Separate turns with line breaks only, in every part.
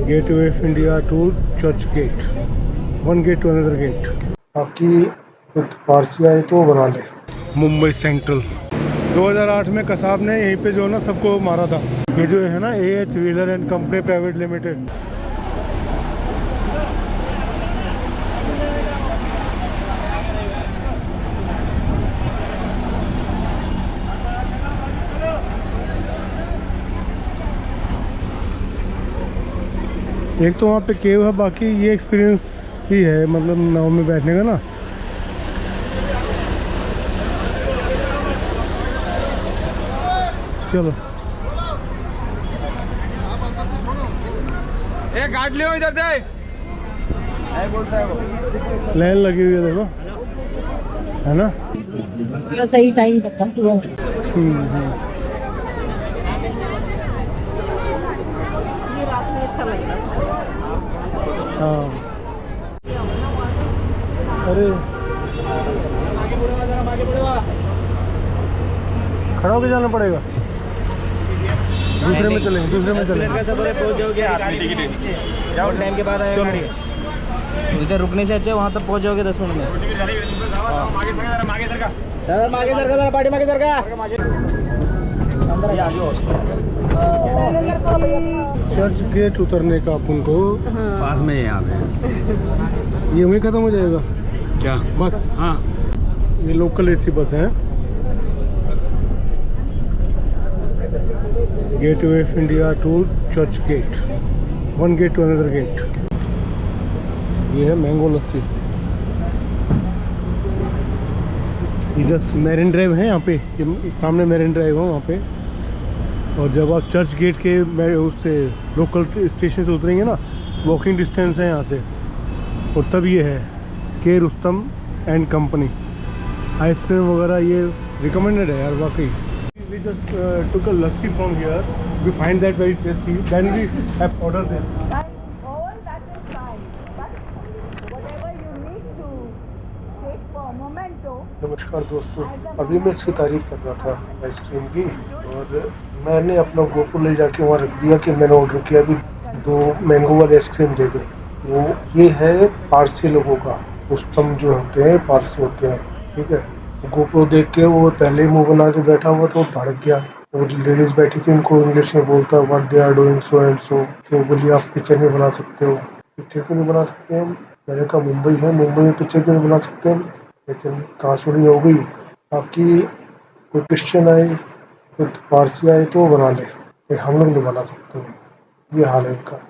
Gateway of India to Churchgate, one gate to another gate.
बाकी कुछ पारसी आए तो बना ले।
मुंबई सेंट्रल 2008 में कसाब ने यहीं पे जो है ना सबको मारा था। ये जो है ना AH wheeler and company private limited. एक तो वहाँ पे केव है, बाकी ये एक्सपीरियंस ही है मतलब नाव में बैठने का ना। चलो
काट लियो इधर से, बोलता है वो।
लाइन लगी हुई है देखो, है ना।
सही टाइम तक सुबह। ये रात में अच्छा लगता है।
हाँ अरे खड़ा होके जाना पड़ेगा, दूसरे में चलेंगे, दूसरे में चलेंगे।
पहुंच जाओगे जाओ टाइम के बाद आएगा गाड़ी। इधर रुकने से अच्छा वहाँ तक पहुंच जाओगे 10 मिनट में। पार्टी मागे सर का अंदर
चर्च गेट उतरने का अपन को
पास में यहाँ पे
ये वहीं खत्म हो जाएगा
क्या
बस।
हाँ
ये लोकल AC बस है। Gateway of India to Churchgate, one gate to another gate. ये है मैंगो लस्सी। ये जस्ट मैरिन ड्राइव है यहाँ पे, ये सामने मैरिन ड्राइव है वहाँ पे। और जब आप चर्च गेट के उससे लोकल स्टेशन से उतरेंगे ना, वॉकिंग डिस्टेंस है यहाँ से। और तब ये है के रुस्तम एंड कंपनी। आइसक्रीम वगैरह ये रिकमेंडेड है यार वाकई। We just took a lassi from here. We find that very tasty. Then we have ordered this.
All that is fine, but whatever you need to take for memento.
नमस्कार दोस्तों, अभी मैं इसकी तारीफ कर रहा था आइसक्रीम की, और मैंने अपना गोपुर ले जाके वहाँ रख दिया कि मैंने ऑर्डर किया भी 2 मैंगो वाली आइसक्रीम दे दे। वो ये है पारसी लोगों का, रुस्तम जो होते हैं पारसी होते हैं, ठीक है। गोप्रो देख के वो पहले ही मुंह बना के बैठा हुआ था, वो भड़क गया। वो लेडीज बैठी थी, उनको इंग्लिश में बोलता what they are doing so and so. वो बोली आप पिक्चर नहीं बना सकते हो। पिक्चर क्यों नहीं बना सकते हैं? मैंने कहा मुंबई है, मुंबई में पिक्चर क्यों नहीं बना सकते हैं? लेकिन कहासुनी हो गई। बाकी कोई क्रिश्चियन आए, कोई पारसी आए तो वो बना ले, हम लोग नहीं बना सकते। ये हाल है इनका।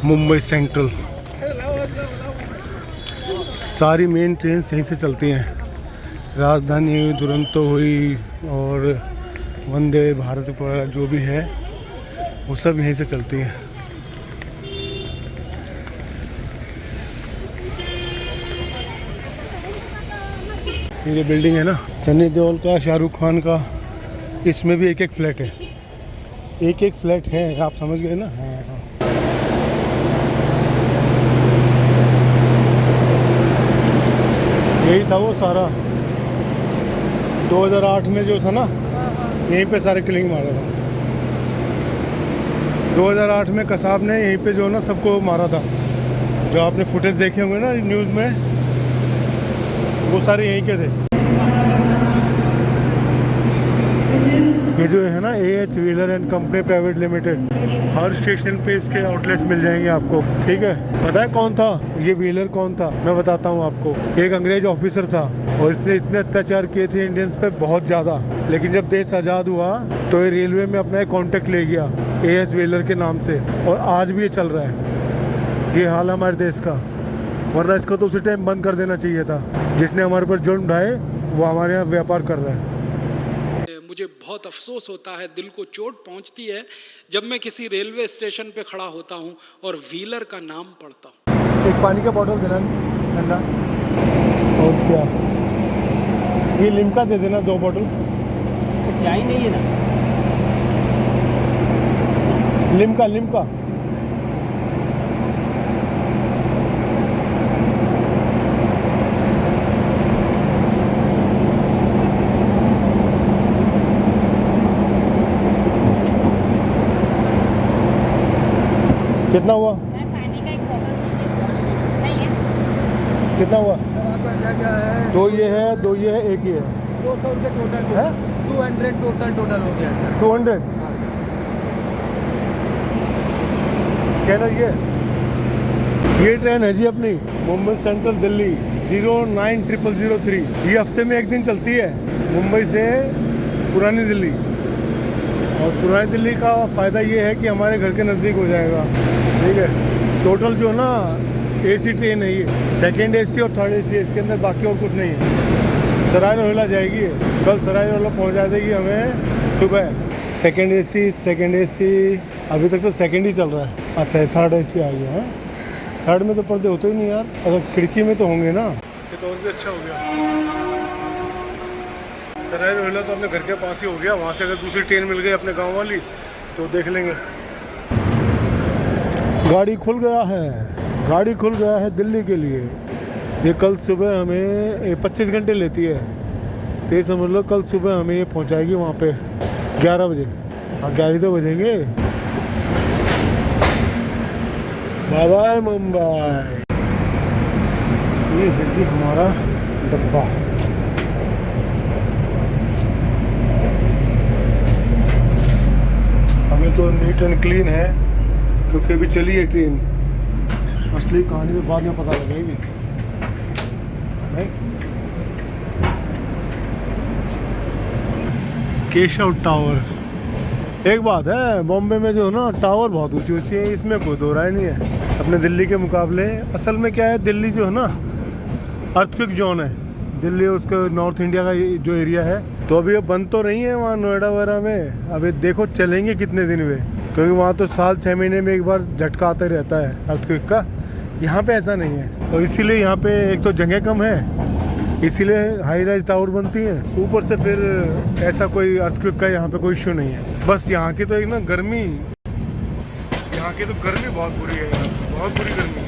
मुंबई सेंट्रल सारी मेन ट्रेन यहीं से चलती हैं। राजधानी हुई, दुरंतो हुई और वंदे भारत वगैरह जो भी है वो सब यहीं से चलती हैं। ये बिल्डिंग है ना सनी देओल का, शाहरुख खान का, इसमें भी एक एक फ्लैट है, एक एक फ्लैट है, आप समझ गए ना। हाँ हाँ यही था वो सारा 2008 में जो था ना, यहीं पे सारे किलिंग मारा था। 2008 में कसाब ने यहीं पे जो ना सबको मारा था। जो आपने फुटेज देखे होंगे ना न्यूज़ में, वो सारे यहीं के थे। ये जो है ना AH wheeler and company private limited, her station पे इसके आउटलेट्स मिल जाएंगे आपको, ठीक है। पता है कौन था ये व्हीलर, कौन था? मैं बताता हूँ आपको। एक अंग्रेज ऑफिसर था और इसने इतने अत्याचार किए थे इंडियंस पे, बहुत ज़्यादा। लेकिन जब देश आज़ाद हुआ तो ये रेलवे में अपना एक कॉन्टेक्ट ले गया AH व्हीलर के नाम से, और आज भी ये चल रहा है। ये हाल हमारे देश का, वरना इसको तो उसी टाइम बंद कर देना चाहिए था। जिसने हमारे पर जुल्म ढाए वो हमारे यहाँ व्यापार कर रहा है।
मुझे बहुत अफसोस होता है, दिल को चोट पहुंचती है जब मैं किसी रेलवे स्टेशन पे खड़ा होता हूं और व्हीलर का नाम पढ़ता हूं।
एक पानी का बॉटल देना ठंडा, और क्या ये लिम्का दे देना 2 बॉटल।
चाय नहीं है ना?
लिम्का लिम्का कितना हुआ?
पानी का एक बॉटल नहीं है।
कितना हुआ?
क्या क्या है?
2 ये है, 2 ये है, 1 ये है।
200 रुपये टोटल
है
200 टोटल हो गया सर।
200। स्कैनर ये ट्रेन है जी अपनी मुंबई सेंट्रल दिल्ली 09003। ये हफ्ते में 1 दिन चलती है मुंबई से पुरानी दिल्ली। और पुरानी दिल्ली का फ़ायदा ये है कि हमारे घर के नज़दीक हो जाएगा। ठीक है, टोटल जो ना AC ट्रेन है ये, सेकंड AC और थर्ड AC है, इसके अंदर बाकी और कुछ नहीं है। सराय रोहिला जाएगी ये, कल सराय रोहिला पहुँचा देगी हमें सुबह। सेकंड AC अभी तक तो सेकंड ही चल रहा है। अच्छा ये थर्ड AC आ गया है। थर्ड में तो पर्दे होते ही नहीं यार, अगर खिड़की में तो होंगे ना। ये तो और भी अच्छा हो गया, सराय रोहिला तो अपने घर के पास ही हो गया। वहाँ से अगर दूसरी ट्रेन मिल गई अपने गांव वाली तो देख लेंगे। गाड़ी खुल गया है दिल्ली के लिए। ये कल सुबह हमें 25 घंटे लेती है, तो ये समझ लो कल सुबह हमें ये पहुँचाएगी वहाँ पे 11 बजे। हाँ 11 तो बजेंगे। Bye bye Mumbai. ये है जी हमारा डब्बा। अभी तो नीट एंड क्लीन है क्योंकि अभी चली है ट्रेन। असली कहानी में बाद में पता लगेगी नहीं। केशव टावर, एक बात है बॉम्बे में जो है ना टावर बहुत ऊंची ऊंची है, इसमें कोई दो राय नहीं है अपने दिल्ली के मुकाबले। असल में क्या है, दिल्ली जो है ना अर्थक्वेक जोन है। दिल्ली उसका नॉर्थ इंडिया का जो एरिया है, तो अभी बंद तो नहीं है वहाँ नोएडा वगैरह में। अभी देखो चलेंगे कितने दिन में, क्योंकि वहाँ तो साल 6 महीने में एक बार झटका आता ही रहता है अर्थक्वेक का। यहाँ पे ऐसा नहीं है, और इसीलिए यहाँ पे एक तो जगह कम है, इसीलिए हाई राइज टावर बनती हैं। ऊपर से फिर ऐसा कोई अर्थक्वेक का यहाँ पे कोई इश्यू नहीं है। बस यहाँ की तो एक ना गर्मी, यहाँ की तो गर्मी बहुत बुरी है यार, बहुत बुरी गर्मी है।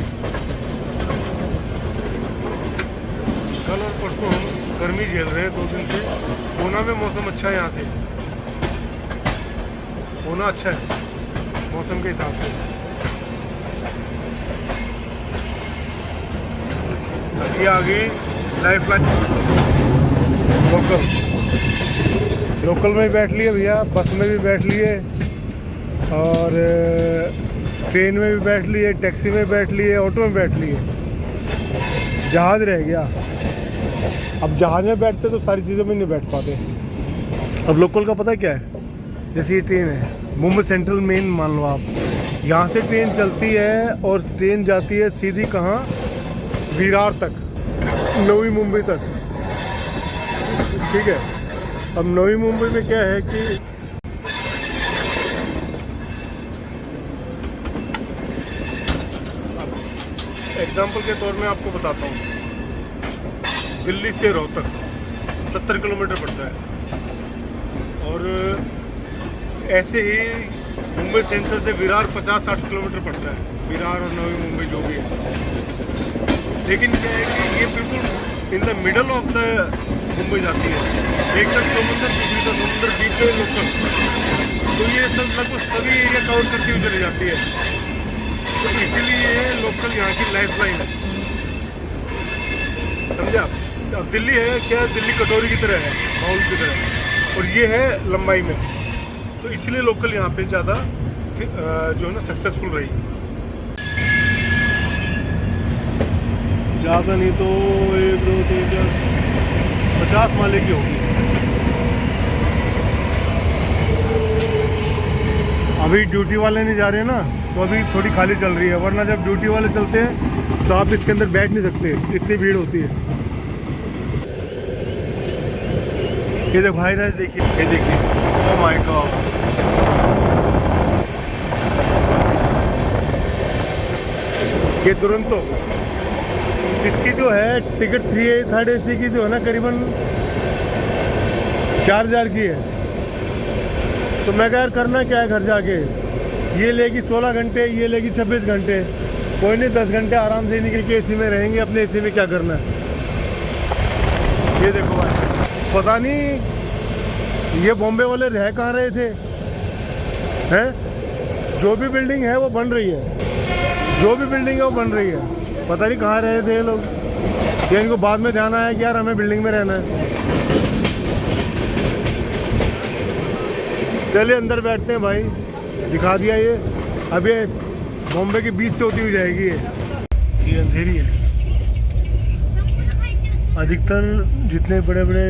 कल और परसों हम गर्मी झेल रहे हैं 2 दिन से। पूना में मौसम अच्छा है, यहाँ से पूना अच्छा है मौसम के हिसाब से। ये आगे लाइफ लाइन लोकल में भी बैठ लिए भैया, बस में भी बैठ लिए, और ट्रेन में भी बैठ लिए, टैक्सी में बैठ लिए, ऑटो में बैठ लिए। जहाज़ रह गया। अब जहाज़ में बैठते तो सारी चीज़ों में नहीं बैठ पाते। अब लोकल का पता है क्या है, जैसे ये ट्रेन है मुंबई सेंट्रल मेन मान लो आप, यहाँ से ट्रेन चलती है और ट्रेन जाती है सीधी कहाँ, विरार तक, नवी मुंबई तक। ठीक है, अब नवी मुंबई में क्या है कि एग्जाम्पल के तौर में आपको बताता हूँ, दिल्ली से रोहतक 70 किलोमीटर पड़ता है, और ऐसे ही मुंबई सेंट्रल से विरार 50-60 किलोमीटर पड़ता है, विरार और नवी मुंबई जो भी है। लेकिन क्या है कि ये बिल्कुल in the middle of the Mumbai जाती है, एक तरफ समुंदर दूसरी तरफ समुंदर, बीच में लोकल, तो ये सब लगभग सभी एरिया कवर करती हुई चली जाती है। तो इसीलिए लोकल यहाँ की लाइफ लाइन है, समझे आप। अब दिल्ली है क्या, दिल्ली कटोरी की तरह है, बाउल की तरह, और ये है लंबाई में, तो इसलिए लोकल यहाँ पे ज़्यादा जो है ना सक्सेसफुल रही। ज़्यादा नहीं तो 1 2 3 4 50 माले की होगी। अभी ड्यूटी वाले नहीं जा रहे हैं ना, तो अभी थोड़ी खाली चल रही है, वरना जब ड्यूटी वाले चलते हैं तो आप इसके अंदर बैठ नहीं सकते, इतनी भीड़ होती है। ये देखो हाई राइज देखिए, ये देखिए, ओह माय गॉड। ये दुरंतो, इसकी जो है टिकट 3 AC की जो है ना करीबन 4000 की है। तो मैं कह यार करना क्या है घर जाके, ये लेगी 16 घंटे, ये लेगी 26 घंटे, कोई नहीं 10 घंटे आराम से निकल के AC में रहेंगे, अपने AC में क्या करना है। ये देखो भाई, पता नहीं ये बॉम्बे वाले रह कहाँ रहे थे हैं। जो भी बिल्डिंग है वो बन रही है, जो भी बिल्डिंग है वो बन रही है, पता नहीं कहाँ रहे थे ये लोग, या इनको बाद में ध्यान आया कि यार हमें बिल्डिंग में रहना है। चलिए अंदर बैठते हैं भाई, दिखा दिया ये। अब ये बॉम्बे के बीच से होती हुई जाएगी ये अंधेरी है। अधिकतर जितने बड़े बड़े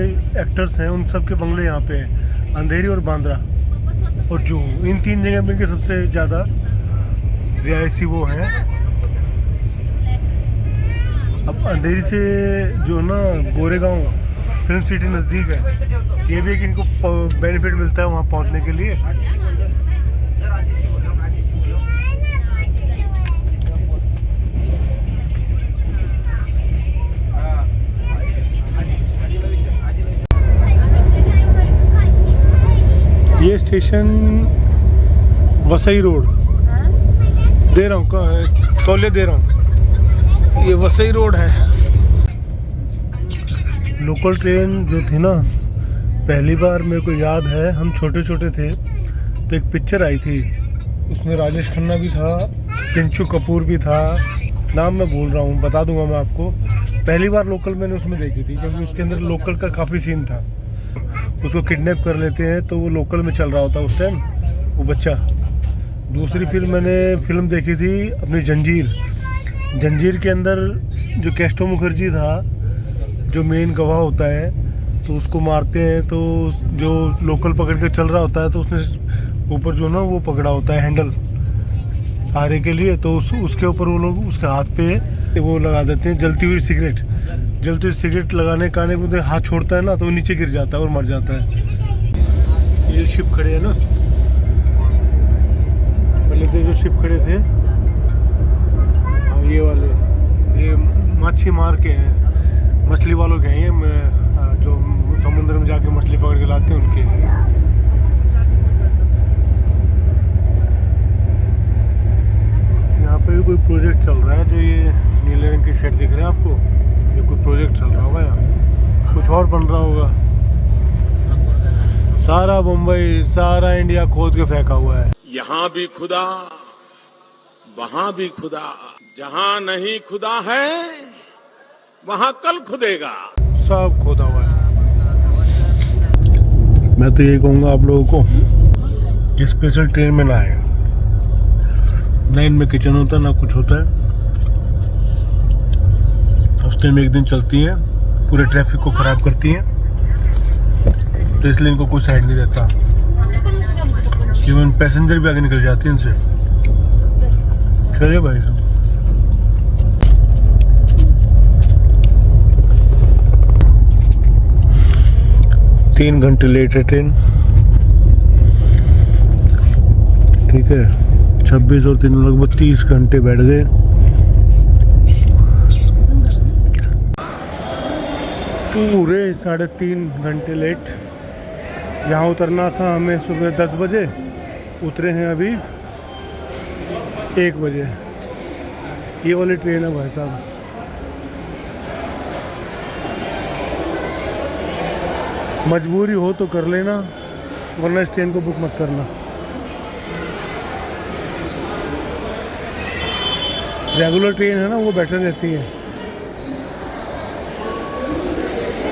एक्टर्स हैं उन सब के बंगले यहाँ पे हैं, अंधेरी और बांद्रा और जुहू, इन 3 जगह में के सबसे ज़्यादा रिहायशी वो हैं। अब अंधेरी से जो ना गोरेगांव फिल्म सिटी नज़दीक है, ये भी एक इनको बेनिफिट मिलता है वहाँ पहुँचने के लिए। ये स्टेशन वसई रोड दे रहा हूँ, तौले दे रहा हूँ, ये वसई रोड है। लोकल ट्रेन जो थी ना, पहली बार मेरे को याद है हम छोटे छोटे थे तो एक पिक्चर आई थी, उसमें राजेश खन्ना भी था, पिंचू कपूर भी था, नाम मैं भूल रहा हूँ, बता दूंगा मैं आपको। पहली बार लोकल मैंने उसमें देखी थी, क्योंकि उसके अंदर लोकल का काफ़ी सीन था। उसको किडनैप कर लेते हैं तो वो लोकल में चल रहा होता है उस टाइम वो बच्चा। दूसरी फिल्म देखी थी अपनी जंजीर के अंदर जो केस्टो मुखर्जी था, जो मेन गवाह होता है, तो उसको मारते हैं, तो जो लोकल पकड़ के चल रहा होता है तो उसने ऊपर जो ना वो पकड़ा होता है हैंडल सहारे के लिए, तो उसके ऊपर वो लोग उसके हाथ पे वो लगा देते हैं जलती हुई सिगरेट लगाने का आने हाथ छोड़ता है ना तो वो नीचे गिर जाता है और मर जाता है। ये शिप खड़े हैं ना, पहले तो जो शिप खड़े थे ये वाले, ये मच्छी मार के हैं, मछली वालों के हैं ये, जो समुद्र में जाके मछली पकड़ के लाते हैं उनके। यहाँ पे भी कोई प्रोजेक्ट चल रहा है, जो ये नीले रंग के शेड दिख रहे हैं आपको, ये कोई प्रोजेक्ट चल रहा होगा, यहाँ कुछ और बन रहा होगा। सारा मुंबई, सारा इंडिया खोद के फेंका हुआ है।
यहाँ भी खुदा, वहाँ भी खुदा, जहाँ नहीं खुदा है वहाँ कल खुदेगा।
सब खोदा हुआ है। मैं तो यही कहूँगा आप लोगों को कि स्पेशल ट्रेन में ना आए, ना इनमें किचन होता ना कुछ होता है। हफ्ते में एक दिन चलती हैं, पूरे ट्रैफिक को ख़राब करती हैं, तो इसलिए इनको कोई साइड नहीं देता। इवन पैसेंजर भी आगे निकल जाते हैं इनसे। चलिए भाई साहब, तीन घंटे लेट है ट्रेन, ठीक है। 26 और 3 लगभग 30 घंटे बैठ गए। पूरे 3.5 घंटे लेट। यहाँ उतरना था हमें सुबह 10 बजे, उतरे हैं अभी 1 बजे। ये वाली ट्रेन है भाई साहब। मजबूरी हो तो कर लेना, वरना इस ट्रेन को बुक मत करना। रेगुलर ट्रेन है ना, वो बेटर रहती है।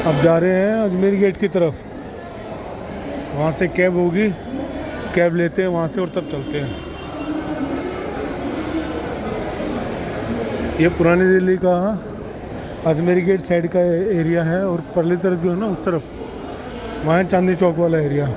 अब जा रहे हैं अजमेर गेट की तरफ, वहाँ से कैब होगी, कैब लेते हैं वहाँ से और तब चलते हैं। ये पुरानी दिल्ली का अजमेर गेट साइड का एरिया है, और परली तरफ जो है ना उस तरफ, वहाँ चांदनी चौक वाला एरिया।